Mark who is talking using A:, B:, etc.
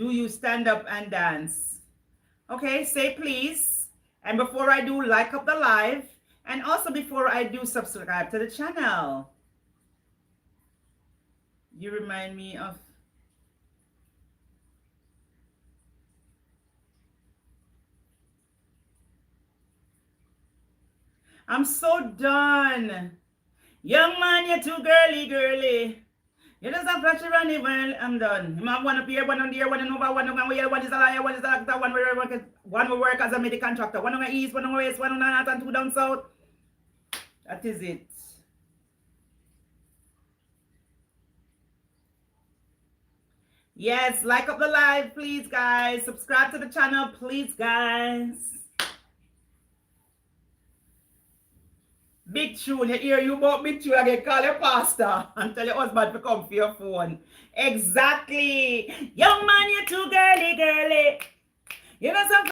A: do you stand up and dance? Okay, say please. And before I do, like up the live. And also before I do, subscribe to the channel. You remind me of... I'm so done. Young man, you're too girly. You just have flash around the world. I'm done. You have one up here, one on there, one over, one on here, one is a liar, one is an actor, one will work as a medical contractor, one on the east, one on the west, one on the north, and two down south. That is it. Yes, like up the live, please, guys. Subscribe to the channel, please, guys. Big tune, you hear you about big tune again, call your pastor and tell your husband to come for your phone. Exactly. Young man, you're too girly. You know something?